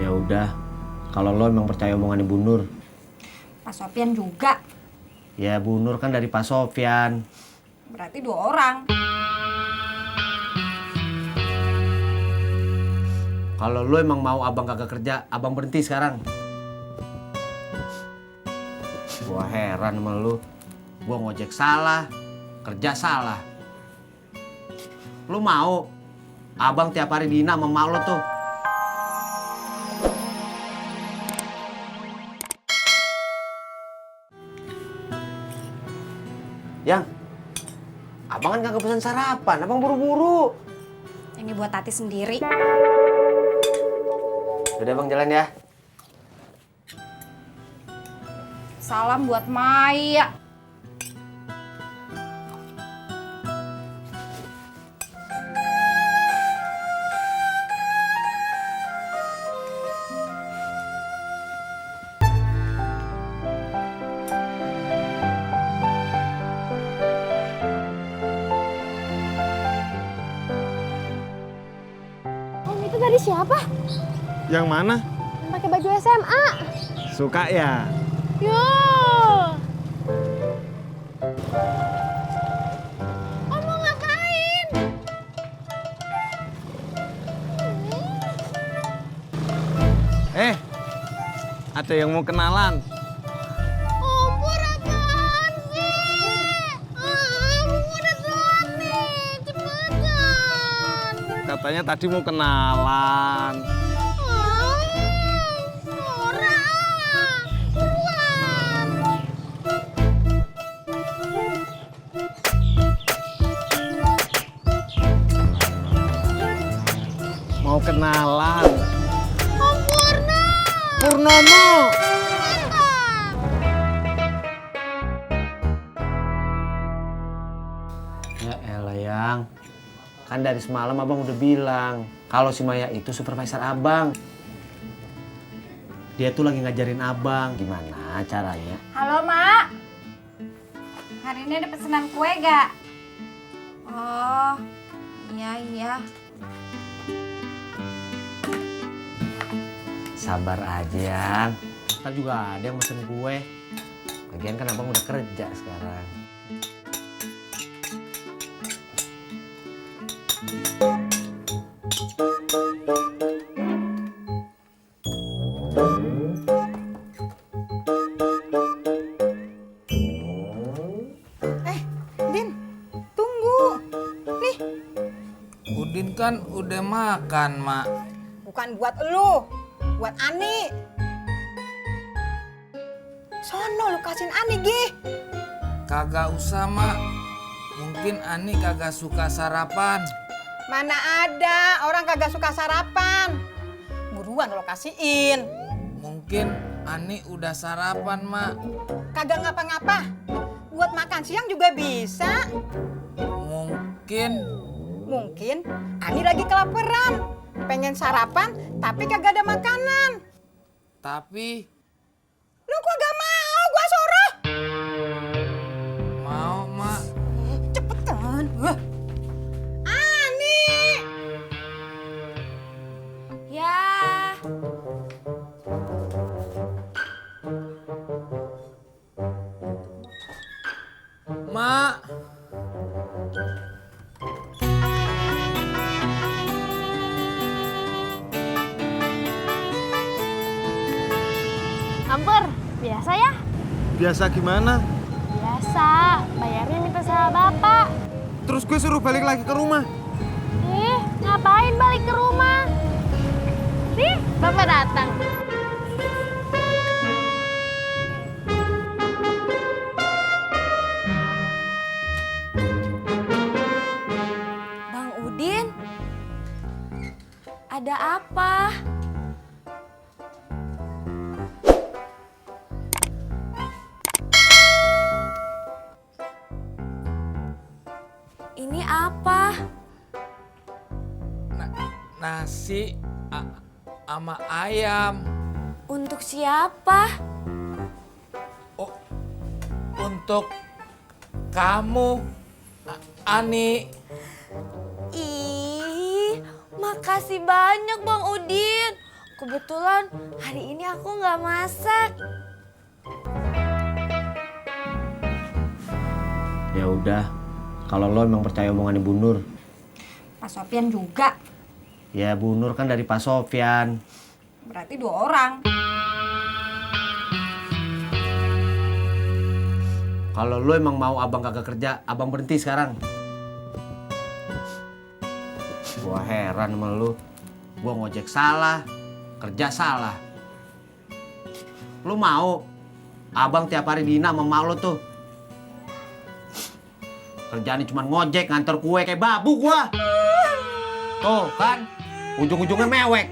Ya udah, kalau lo emang percaya omongan Ibu Nur. Pak Sofyan juga. Ya Bu Nur kan dari Pak Sofyan. Berarti 2 orang. Kalau lo emang mau abang kagak kerja, abang berhenti sekarang. Gua heran sama lu. Gua ngojek salah, kerja salah. Lu mau abang tiap hari dihina sama emak lo tuh. Yang, abang kan kagak pesan sarapan, abang buru-buru. Ini buat Tati sendiri. Udah bang, jalan ya. Salam buat Maya. Om, itu dari siapa? Yang mana? Pakai baju SMA. Suka ya? Yo. Om mau ngapain? Ada yang mau kenalan. Om, pur apaan sih? Om, udah telat nih. Cepetan. Katanya tadi mau kenalan. Nora. Buruan. Mau kenalan. Om Purna. Purnomo. Ya elah yang, kan dari semalam abang udah bilang kalau si Maya itu supervisor abang. Dia tuh lagi ngajarin abang gimana caranya. Halo, Mak. Hari ini ada pesanan kue gak? Oh, iya. Sabar aja yang, ntar juga ada yang mesen kue. Lagian kan abang udah kerja sekarang. Din, tunggu. Nih, Udin kan udah makan, Mak. Bukan buat elu, buat Ani. Sono lu kasihin Ani, Gi. Kagak usah, Mak. Mungkin Ani kagak suka sarapan. Mana ada orang kagak suka sarapan. Buruan lo kasihin. Mungkin Ani udah sarapan, Mak. Kagak ngapa-ngapa. Buat makan siang juga bisa. Mungkin Ani lagi kelaparan. Pengen sarapan tapi kagak ada makanan. Tapi Lu kok gak mau gua suruh? mau, Mak. Cepetan. Ani. ya. Mak, Ampur, biasa ya? Biasa gimana? Biasa, bayarnya minta sama bapak. Terus gue suruh balik lagi ke rumah. Ngapain balik ke rumah? Nih, bapak datang. Bang Udin, ada apa? Ini apa? nasi sama ayam. Untuk siapa? Oh, untuk kamu, Ani. Ih, makasih banyak Bang Udin. Kebetulan hari ini aku nggak masak. Ya udah, kalau lo emang percaya omongan Ibu Nur. Pak Sofyan juga. Ya Bu Nur kan dari Pak Sofyan. Berarti 2 orang. Kalau lo emang mau abang kagak kerja, abang berhenti sekarang. Gua heran sama lu. Gua ngojek salah, kerja salah. Lu mau abang tiap hari dihina sama mak lo tuh. Kerjaannya cuma ngojek, nganter kue kayak babu gua. Tuh kan, ujung-ujungnya mewek.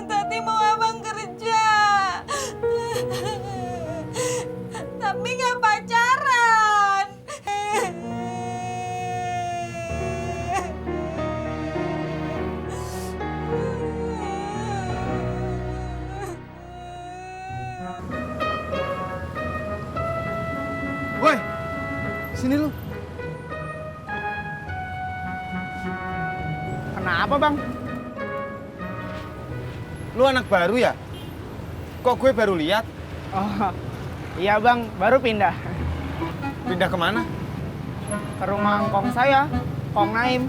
Tati mau abang kerja. Tapi nggak pacaran. Woi, sini lu. Kenapa bang? Lu anak baru ya? Kok gue baru lihat? Oh iya bang, baru pindah Pindah kemana? ke rumah kong saya, Kong Naim.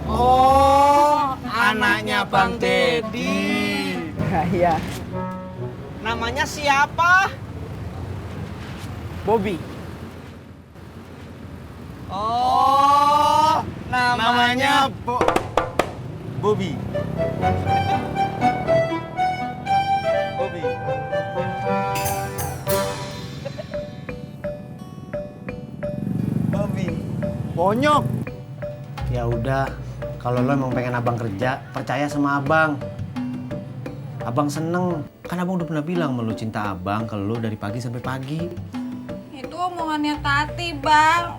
Oh, anaknya Bang Dedi. Iya. Namanya siapa? Bobby. Oh, namanya Bobby. Bobby. Bobby. Bonyok. Ya udah, kalau lo emang pengen abang kerja, percaya sama abang. Abang seneng. Kan abang udah pernah bilang sama lo cinta abang ke lo dari pagi sampai pagi. Itu omongannya Tati, Bang.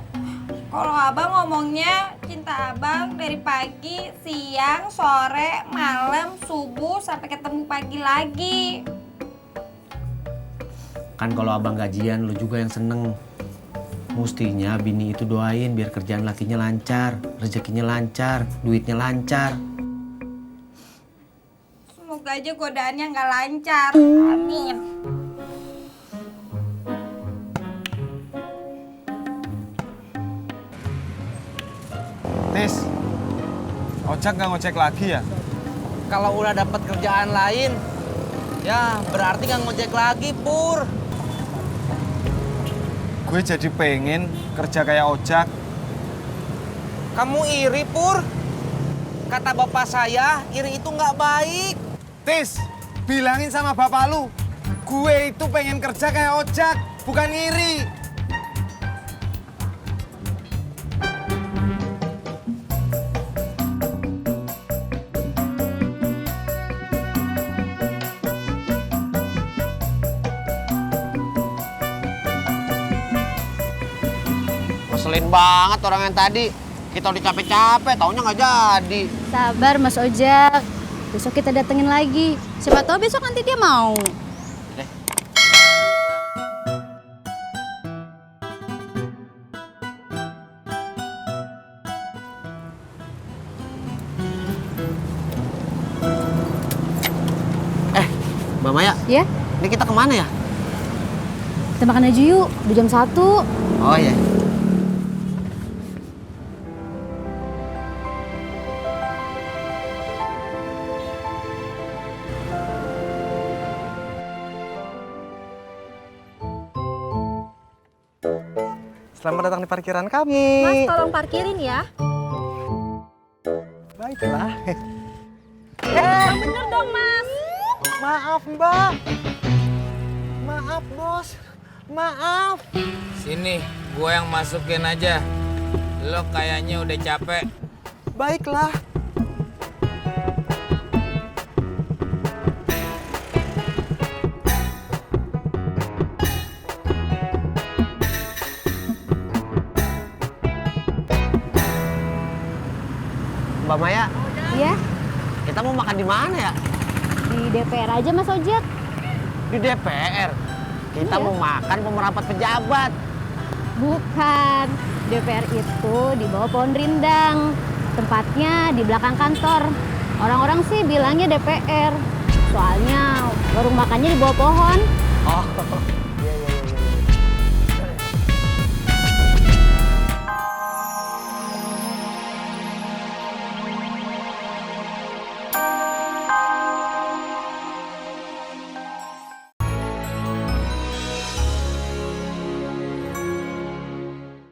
Kalau abang ngomongnya cinta abang dari pagi, siang, sore, malam, subuh, sampai ketemu pagi lagi. Kan kalau abang gajian, lo juga yang seneng. Mustinya bini itu doain biar kerjaan lakinya lancar, rezekinya lancar, duitnya lancar. Semoga aja godaannya nggak lancar. Amin. Tis, ojek nggak ngojek lagi ya? Kalau udah dapat kerjaan lain, ya berarti nggak ngojek lagi, Pur. Gue jadi pengen kerja kayak ojek. Kamu iri, Pur? Kata bapak saya, iri itu nggak baik. Tis, bilangin sama bapak lu, gue itu pengen kerja kayak ojek, bukan iri. Ngeselin banget orang yang tadi. Kita udah capek-capek, taunya nggak jadi. Sabar Mas Ojak. Besok kita datengin lagi. Siapa tahu besok nanti dia mau. Mbak Maya, Ya, ini kita kemana ya? kita makan aja yuk. Udah jam 1. Oh iya. Selamat datang di parkiran kami. Mas, tolong parkirin ya. Baiklah. Bener dong, Mas. Maaf Mbak. Maaf Bos. Maaf. Sini, gue yang masukin aja. Lo kayaknya udah capek. Baiklah. Mbak Maya, Iya, kita mau makan di mana ya? di DPR aja Mas Ojak. Di DPR. Kita Iya. mau makan pemerapat pejabat. Bukan, DPR itu di bawah pohon rindang. Tempatnya di belakang kantor. Orang-orang sih bilangnya DPR. Soalnya warung makannya di bawah pohon. Oh,